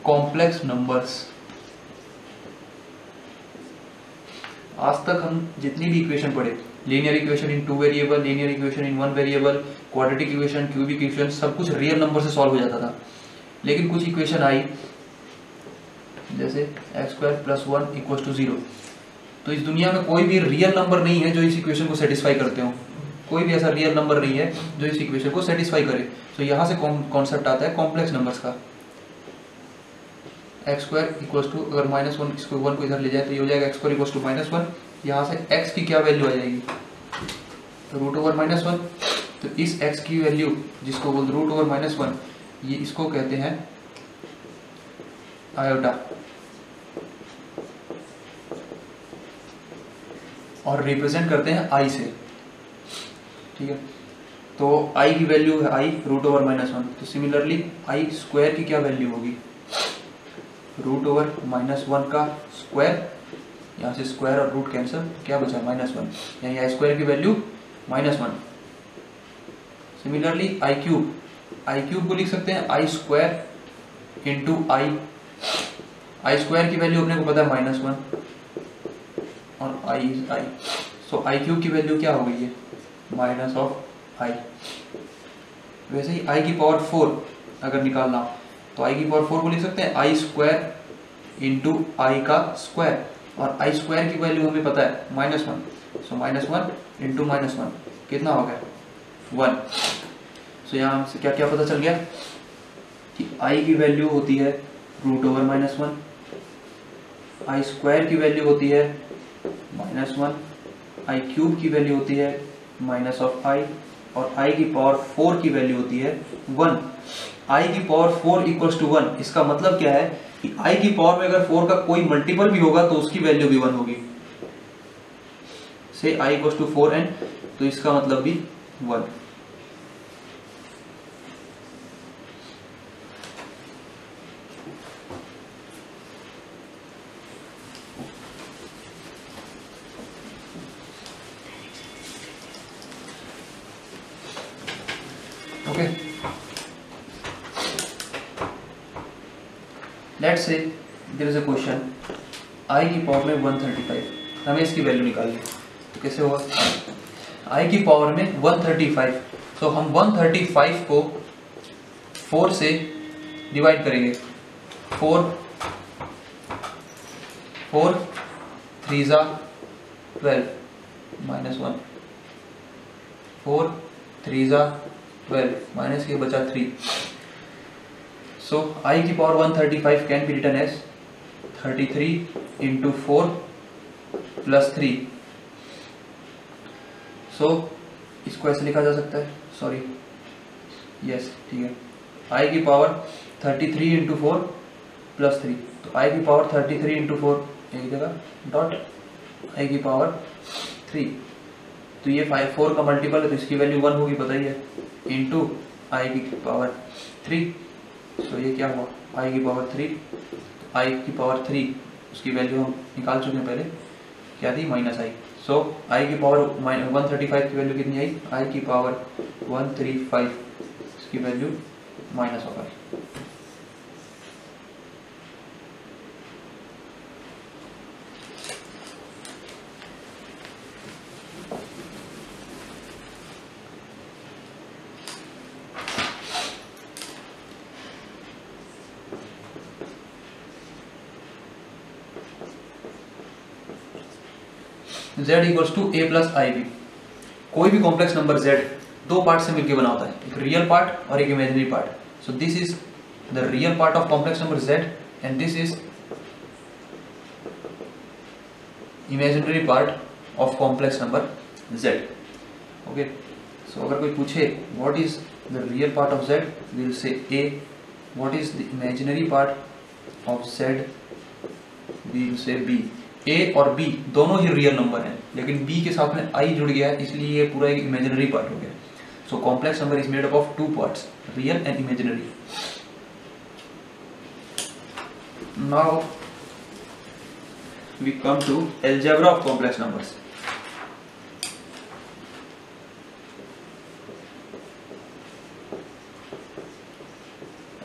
Complex numbers. आज तक हम जितनी भी इक्वेशन पढ़े, linear equation in 2 variable, linear equation in 1 variable, quadratic equation, cubic equation, सब कुछ रियल नंबर से सॉल्व हो जाता था। लेकिन कुछ इक्वेशन आई जैसे x² + 1 = 0, तो इस दुनिया में कोई भी रियल नंबर नहीं है जो इस इक्वेशन को सेटिस्फाई करते हो। कोई भी ऐसा रियल नंबर नहीं है जो इस इक्वेशन को सेटिस्फाई करे। तो यहाँ से कॉन्सेप्ट आता है कॉम्प्लेक्स नंबर्स का। x² = अगर -1, इसको 1 को इधर ले जाए तो ये हो जाएगा x² = -1। यहाँ से x की क्या वैल्यू आ जाएगी, तो √(-1), तो इस x की वैल्यू जिसको बोल √(-1), ये इसको कहते हैं आयोटा, और रिप्रेजेंट करते हैं i से। ठीक है, तो i की वैल्यू है i √(-1), तो सिमिलरली i² की क्या वैल्यू होगी, √(-1) का स्क्वायर, यहाँ से स्क्वायर और रूट कैंसिल, क्या बचा -1, यानी i² की वैल्यू -1। सिमिलरली i³ को लिख सकते हैं i² इंटू i² की वैल्यू अपने को पता है -1 और i is i, so i³ की वैल्यू क्या हो गई है, -i। वैसे ही i की पावर 4 अगर निकालना तो i की पावर 4 को लिख सकते हैं i² इंटू i का स्क्वायर, और i² की वैल्यू हमें पता है -1, सो -1 इंटू -1 कितना हो गया, 1। सो यहाँ से क्या क्या पता चल गया कि i की वैल्यू होती है √(-1), i² की वैल्यू होती है -1, i³ की वैल्यू होती है -i, और i की पावर 4 की वैल्यू होती है 1। i की पावर 4 = 1, इसका मतलब क्या है कि i की पावर में अगर 4 का कोई मल्टीपल भी होगा तो उसकी वैल्यू भी 1 होगी। से i = 4n, तो इसका मतलब भी 1। Okay, let's say there is a question i की पावर में 135, हमें इसकी वैल्यू निकालनी है। तो कैसे होगा, i की पावर में 135, तो हम 135 को 4 से डिवाइड करेंगे। 4 3 12 -1, 4 3 12 माइनस के बचा 3। सो i की power 135 can be written as 33 into 4 plus 3। So इसको ऐसे लिखा जा सकता है, सॉरी यस ठीक है, i की पावर 33 इंटू 4 प्लस 3, तो i की पावर 33 इंटू 4 एक जगह डॉट i की पावर 3, तो ये 4 का मल्टीपल है तो इसकी वैल्यू 1 होगी, पता ही है, इंटू i की पावर 3। सो ये क्या हुआ, i की पावर 3, i की पावर 3 उसकी वैल्यू हम निकाल चुके हैं पहले, क्या थी, -i। सो i की पावर 135 की वैल्यू कितनी आई, i की पावर 135, इसकी value -i। z = a + ib। कोई भी कॉम्प्लेक्स नंबर z दो पार्ट से मिलकर बना होता है, एक रियल पार्ट और एक imaginary part. So this is the real part of complex number z and this is imaginary part of complex number z। Okay, so अगर कोई पूछे what is the real part of z, we will say a, what is the imaginary part of z, we will say b। a और b दोनों ही real number हैं, लेकिन b के साथ में i जुड़ गया है, इसलिए ये पूरा एक इमेजिनरी पार्ट हो गया। So complex number is made up of 2 parts, real and imaginary. Now we come to algebra of complex numbers.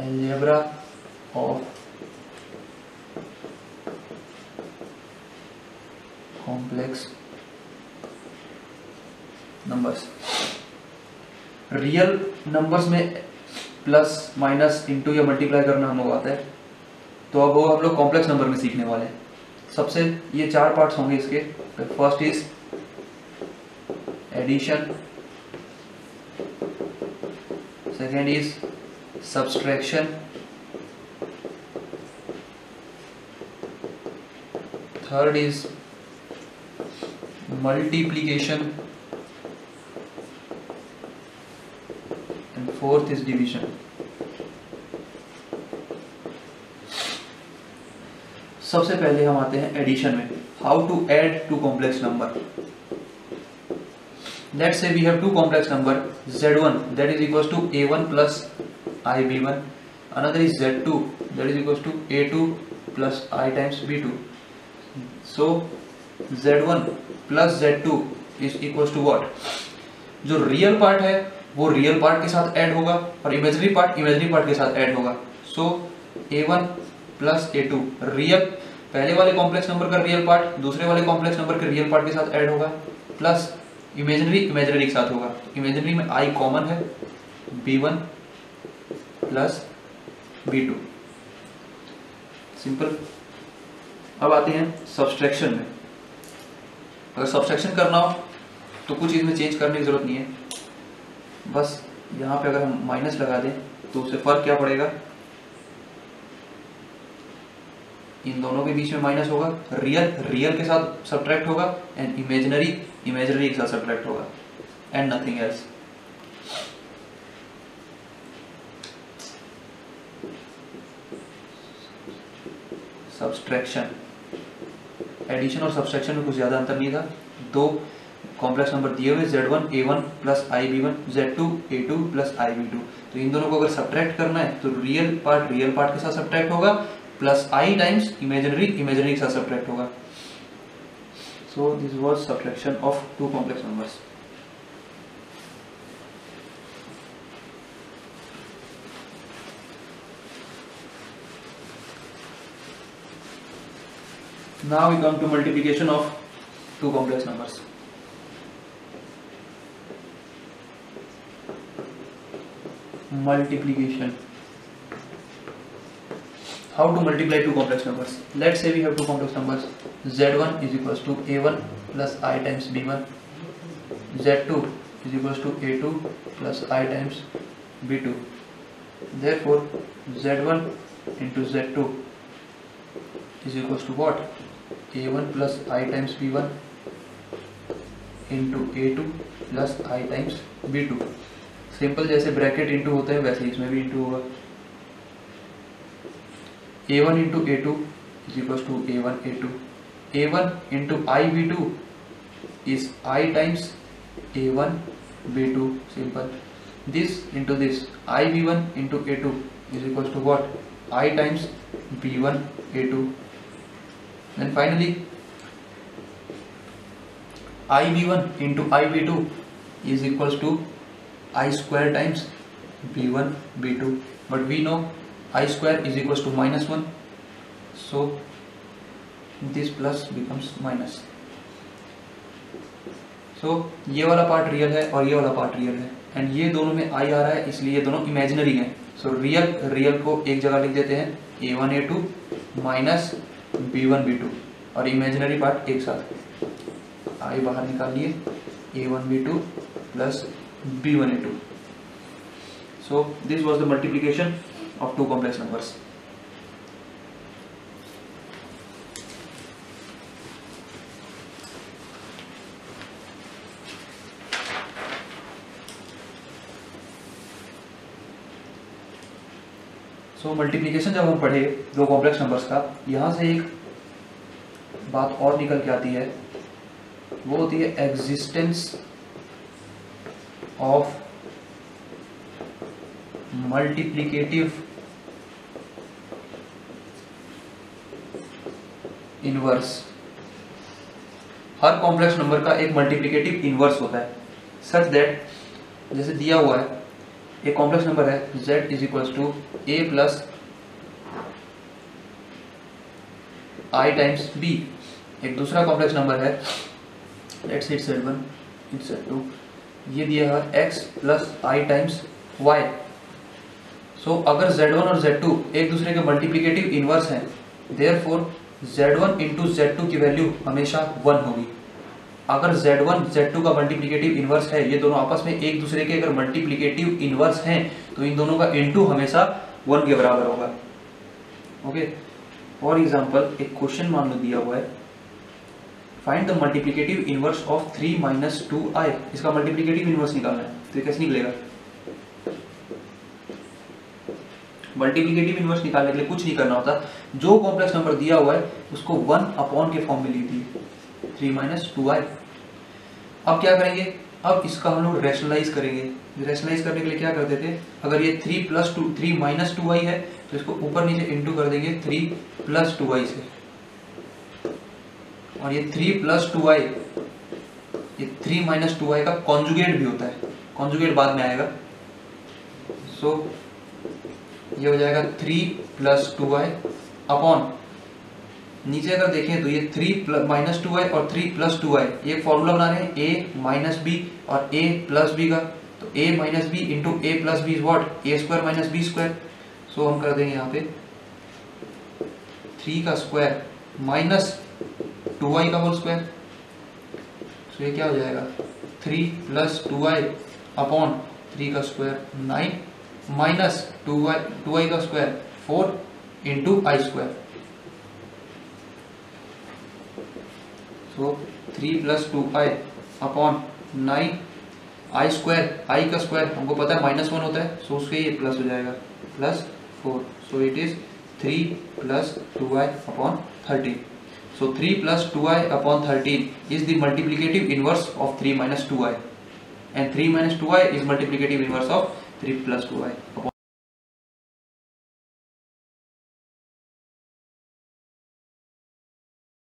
Algebra of complex numbers. Real numbers में प्लस माइनस इंटू या मल्टीप्लाई करना हम लोग आता है, तो अब वो हम लोग कॉम्प्लेक्स नंबर में सीखने वाले हैं। सबसे ये 4 पार्ट्स होंगे इसके। First is addition, second is subtraction, third is multiplication and fourth is division. सबसे पहले हम आते हैं एडिशन में। How to add two complex number. Let's say we have two complex number z1 that is equals to a1 plus ib1, another is z2 that is equals to a2 plus I times b2. so z1 plus z2 is equals to what? जो real part है वो real part के साथ add होगा और imaginary part के साथ add होगा। सो a1 प्लस a2 रियल पहले वाले कॉम्प्लेक्स नंबर का रियल पार्ट दूसरे वाले कॉम्प्लेक्स नंबर के रियल पार्ट के साथ ऐड होगा, प्लस इमेजिनरी के साथ होगा। इमेजिनरी में i कॉमन है, b1 प्लस b2, सिंपल। अब आते हैं सब्सट्रैक्शन में। अगर सब्सट्रैक्शन करना हो तो कुछ इसमें चेंज करने की जरूरत नहीं है, बस यहाँ पे अगर हम माइनस लगा दें तो उससे फर्क क्या पड़ेगा, इन दोनों के बीच में माइनस होगा, रियल के साथ सब्ट्रैक्ट होगा एंड इमेजिनरी के साथ सब्ट्रैक्ट होगा and nothing else. Subtraction, addition और सब्सट्रैक्शन में कुछ ज्यादा अंतर नहीं था। दो कॉम्प्लेक्स नंबर दिए हुए z1 a1 plus ib1, z2 a2 plus ib2, तो इन दोनों को अगर सब्ट्रैक्ट करना है तो रियल पार्ट के साथ सब्ट्रैक्ट होगा, प्लस i टाइम्स इमेजिनरी के साथ सब्ट्रैक्ट होगा। So this was subtraction of two complex numbers. Now we come to multiplication of two complex numbers. Multiplication. How to multiply two complex numbers? Let's say we have two complex numbers. Z1 is equals to A1 plus I times B1. Z2 is equals to A2 plus I times B2. Therefore, Z1 into Z2 is equals to what? A1 plus I times B1 into A2 plus I times B2. Simple, जैसे bracket into होते हैं वैसे इसमें भी into होगा। A1 into A2 is equals to A1 A2. A1 into I B2 is I times A1 B2. Simple. This into this, I B1 into A2 is equals to what? I times B1 A2. Then finally, I B1 into I B2 is equals to I square times B1 B2, but we know I square is equals to -1, so this plus becomes minus. So ये वाला part real है और ये वाला part real है and ये दोनों में I आ रहा है, इसलिए ये दोनों इमेजिनरी हैं। सो रियल को एक जगह लिख देते हैं, A1 A2 minus B1 B2, और इमेजिनरी पार्ट एक साथ I बाहर निकाल लिए, A1 B2 plus B1 A2. So this was the multiplication of two complex numbers. So multiplication जब हम पढ़े दो कॉम्प्लेक्स नंबर्स का, यहाँ से एक बात और निकल के आती है, वो होती है existence of multiplicative inverse. Her complex number का एक मल्टीप्लिकेटिव इनवर्स होता है, सच दैट जैसे दिया हुआ है एक कॉम्प्लेक्स नंबर है z is equals to a plus I times b एक दूसरा कॉम्प्लेक्स नंबर है, let's say Z1 it's Z2, ये दिया है x प्लस आई टाइम्स y। सो अगर Z1 और Z2 एक दूसरे के मल्टीप्लिकेटिव इनवर्स हैं, देयरफॉर Z1 इंटू Z2 की वैल्यू हमेशा 1 होगी। अगर Z1 Z2 का मल्टीप्लिकेटिव इनवर्स है, ये दोनों आपस में एक दूसरे के अगर मल्टीप्लिकेटिव इनवर्स हैं, तो इन दोनों का इनटू हमेशा 1 के बराबर होगा। ओके, फॉर एग्जांपल एक क्वेश्चन मान लो दिया हुआ है, find the multiplicative inverse of 3 minus 2i। इसका मल्टीप्लिकेटिव इनवर्स निकालना है, तो ये कैसे निकलेगा? मल्टीप्लिकेटिव इनवर्स निकालने के लिए कुछ नहीं करना होता, जो कॉम्प्लेक्स नंबर दिया हुआ है उसको 1 अपॉन के फॉर्म में लिख दिए, 3 माइनस 2i। अब क्या करेंगे, अब इसका हम लोग रैशनलाइज करेंगे। रैशनलाइज करने के लिए क्या करते थे, अगर ये 3 माइनस 2i है तो इसको ऊपर नीचे इंटू कर देंगे 3 प्लस 2i से, और ये 3 प्लस 2i, ये 3 माइनस 2i का कॉन्जुगेट भी होता है, कॉन्जुगेट बाद में आएगा। सो ये हो जाएगा 3 प्लस 2i अपॉन, नीचे अगर देखें तो ये 3 माइनस 2i और 3 प्लस 2i, ये फॉर्मूला बना रहे हैं a माइनस बी और a प्लस बी का, तो a minus B into A plus B is what, A square minus B square. So हम कर देंगे यहाँ पे 3 का स्क्वायर माइनस 2i का होल स्क्वायर। सो ये क्या हो जाएगा, 3 प्लस 2i अपॉन 3 का स्क्वायर 9 माइनस 2i का स्क्वायर 4 इंटू आई स्क्वायर। सो 3 प्लस 2i अपॉन 9 आई स्क्वायर, आई का स्क्वायर हमको पता है -1 होता है, सो उसके ये प्लस हो जाएगा plus 4। So it is 3 plus 2i upon 13। So 3 plus 2i upon 13 is the multiplicative inverse of 3 minus 2i, and 3 minus 2i is multiplicative inverse of 3 plus 2i.